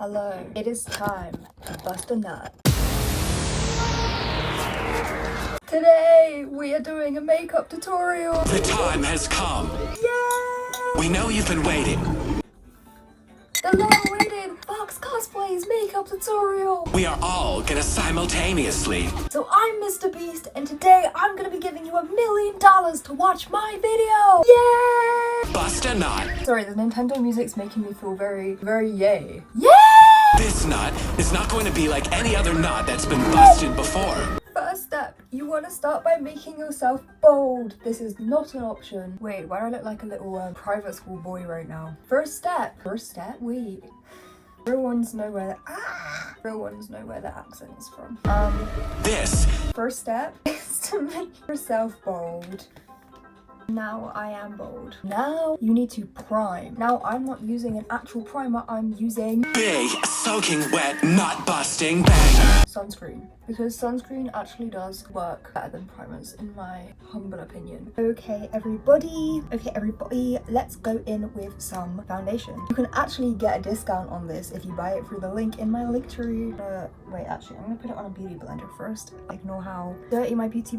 Hello, it is time to bust a nut. Today, we are doing a makeup tutorial. The time has come. Yay! We know you've been waiting. The long-awaited foxcosplayz makeup tutorial. We are all gonna simultaneously. So I'm Mr. Beast, and today I'm gonna be giving you $1 million to watch my video. Yay! Bust a nut. Sorry, the Nintendo music's making me feel very yay. Yay! This nut is not going to be like any other nut that's been busted before. First step, you want to start by making yourself bold. This is not an option. Wait, why do I look like a little private school boy right now? First step, wait. Real ones know where the accent is from. This. First step is to make yourself bold. Now I am bold. Now you need to prime. Now I'm not using an actual primer, I'm using Big, soaking wet, nut busting banger. sunscreen, because sunscreen actually does work better than primers in my humble opinion. Okay everybody, let's go in with some foundation. You can actually get a discount on this if you buy it through the link in my link tree. Wait, actually I'm gonna put it on a beauty blender first. Ignore how dirty my beauty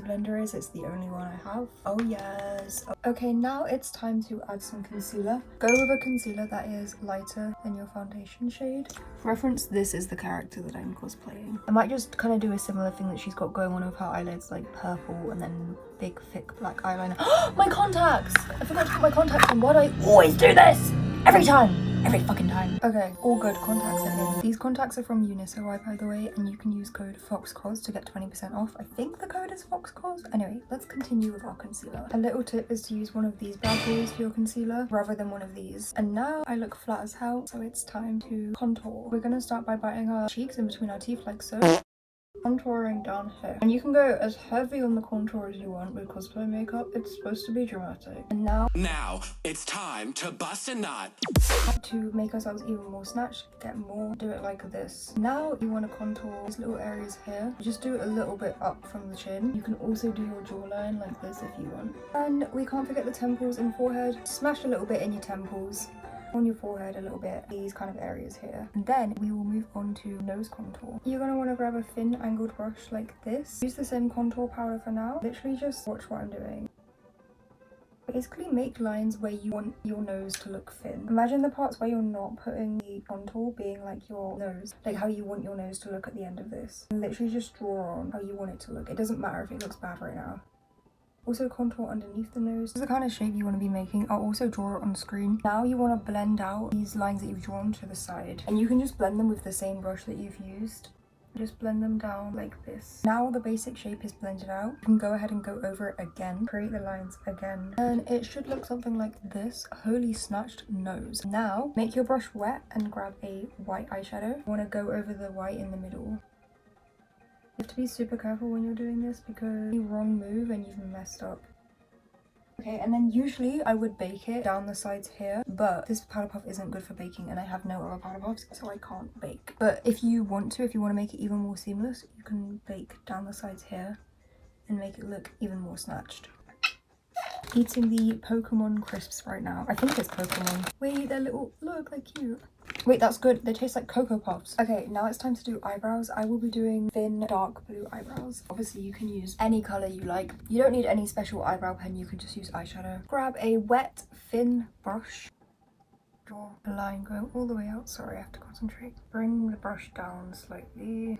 blender is, it's the only one I have. Oh yes. Okay, now it's time to add some concealer. Go with a concealer that is lighter than your foundation shade. For reference, this is the character that I'm cosplaying. I might just kind of do a similar thing that she's got going on with her eyelids, like purple and then big thick black eyeliner. My contacts! I forgot to put my contacts on. Why do I always do this? Every fucking time. Okay, all good, contacts are in. These contacts are from Uniso, by the way, and you can use code foxcos to get 20% off. I think the code is foxcos. Anyway, let's continue with our concealer. A little tip is to use one of these bad boys for your concealer rather than one of these. And now I look flat as hell, so it's time to contour. We're gonna start by biting our cheeks in between our teeth like so. Contouring down here, and you can go as heavy on the contour as you want with cosplay makeup. It's supposed to be dramatic. And now It's time to bust a nut. to make ourselves even more snatched, get more, do it like this. Now you want to contour these little areas here. Just do it a little bit up from the chin. You can also do your jawline like this if you want. And we can't forget the temples and forehead. Smash a little bit in your temples, on your forehead a little bit, these kind of areas here. And then we will move on to nose contour. You're going to want to grab a thin angled brush like this. Use the same contour powder for now. Literally just watch what I'm doing. Basically make lines where you want your nose to look thin. Imagine the parts where you're not putting the contour being like your nose, like how you want your nose to look at the end of this. And literally just draw on how you want it to look. It doesn't matter if it looks bad right now. Also contour underneath the nose. This is the kind of shape you want to be making. I'll also draw it on screen. Now you want to blend out these lines that you've drawn to the side. And you can just blend them with the same brush that you've used. Just blend them down like this. Now the basic shape is blended out. You can go ahead and go over it again. Create the lines again. And it should look something like this. Holy snatched nose. Now make your brush wet and grab a white eyeshadow. You want to go over the white in the middle. You have to be super careful when you're doing this because the wrong move and you've messed up. Okay, and then usually I would bake it down the sides here, but this powder puff isn't good for baking and I have no other powder puffs, so I can't bake. But if you want to make it even more seamless, you can bake down the sides here and make it look even more snatched. Eating the Pokemon crisps right now. I think it's Pokemon. Wait, they're little, look, they're cute. Wait, that's good. They taste like Cocoa Puffs. Okay, now it's time to do eyebrows. I will be doing thin, dark blue eyebrows. Obviously, you can use any color you like. You don't need any special eyebrow pen. You can just use eyeshadow. Grab a wet, thin brush. Draw a line going all the way out. Sorry, I have to concentrate. Bring the brush down slightly.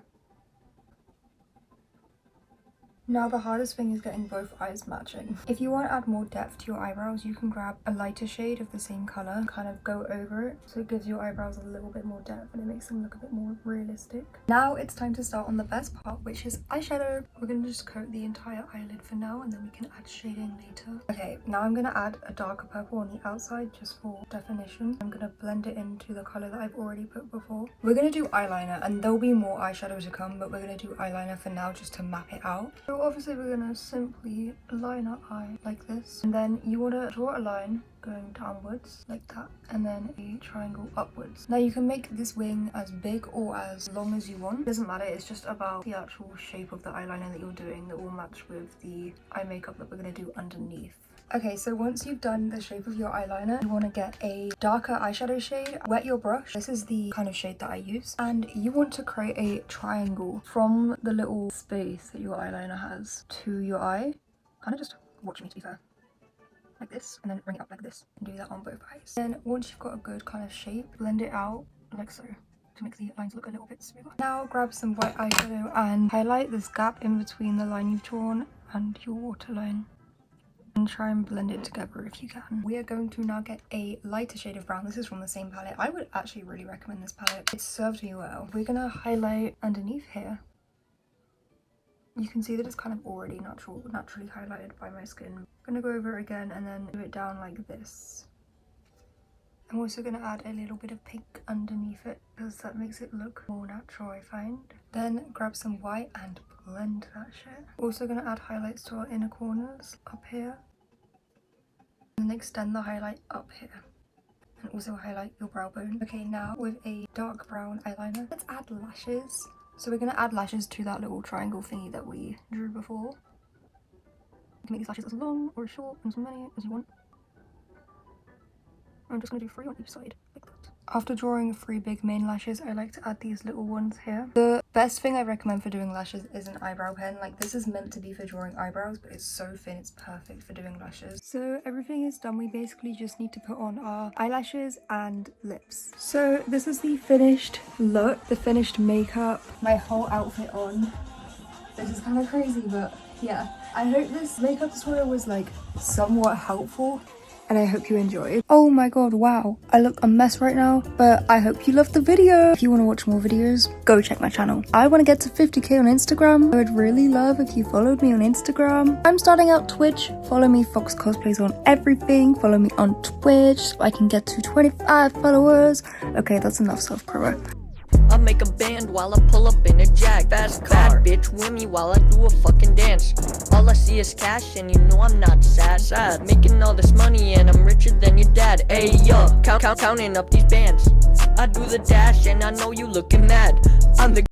Now the hardest thing is getting both eyes matching. If you want to add more depth to your eyebrows, you can grab a lighter shade of the same color and kind of go over it, so it gives your eyebrows a little bit more depth and it makes them look a bit more realistic. Now it's time to start on the best part, which is eyeshadow. We're going to just coat the entire eyelid for now and then we can add shading later. Okay, now I'm going to add a darker purple on the outside just for definition. I'm going to blend it into the color that I've already put before. We're going to do eyeliner and there'll be more eyeshadow to come, but we're going to do eyeliner for now just to map it out. So obviously we're gonna simply line our eye like this, and then you want to draw a line going downwards like that, and then a triangle upwards. Now you can make this wing as big or as long as you want. It doesn't matter, it's just about the actual shape of the eyeliner that you're doing that will match with the eye makeup that we're going to do underneath. Okay, so once you've done the shape of your eyeliner, you want to get a darker eyeshadow shade, wet your brush. This is the kind of shade that I use. And you want to create a triangle from the little space that your eyeliner has to your eye. Kind of just watch me, to be fair. Like this, and then bring it up like this. And do that on both eyes. Then once you've got a good kind of shape, blend it out like so, to make the lines look a little bit smoother. Now grab some white eyeshadow and highlight this gap in between the line you've drawn and your waterline. And try and blend it together if you can. We are going to now get a lighter shade of brown. This is from the same palette. I would actually really recommend this palette. It served me well. We're gonna highlight underneath here. You can see that it's kind of already naturally highlighted by my skin. I'm gonna go over it again and then do it down like this. I'm also gonna add a little bit of pink underneath it because that makes it look more natural, I find. Then grab some white and blend that shit. Also gonna add highlights to our inner corners up here. And then extend the highlight up here. And also highlight your brow bone. Okay, now with a dark brown eyeliner, let's add lashes. So we're going to add lashes to that little triangle thingy that we drew before. You can make these lashes as long or as short and as many as you want. I'm just going to do 3 on each side, like that. After drawing 3 big main lashes, I like to add these little ones here. The best thing I recommend for doing lashes is an eyebrow pen. Like, this is meant to be for drawing eyebrows, but it's so thin, it's perfect for doing lashes. So everything is done. We basically just need to put on our eyelashes and lips. So this is the finished look, the finished makeup, my whole outfit on. This is kind of crazy, but yeah. I hope this makeup tutorial was like somewhat helpful. And I hope you enjoyed. Oh my god, wow. I look a mess right now, but I hope you loved the video. If you want to watch more videos, go check my channel. I want to get to 50k on Instagram. I would really love if you followed me on Instagram. I'm starting out Twitch. Follow me, foxcosplayz, on everything. Follow me on Twitch so I can get to 25 followers. Okay, that's enough self-promo. I make a band while I pull up in a Jag. Fast car, bad bitch with me while I do a fucking dance. All I see is cash and you know I'm not sad. Making all this money and I'm richer than your dad. Ayy, yo, counting up these bands. I do the dash and I know you looking mad. I'm the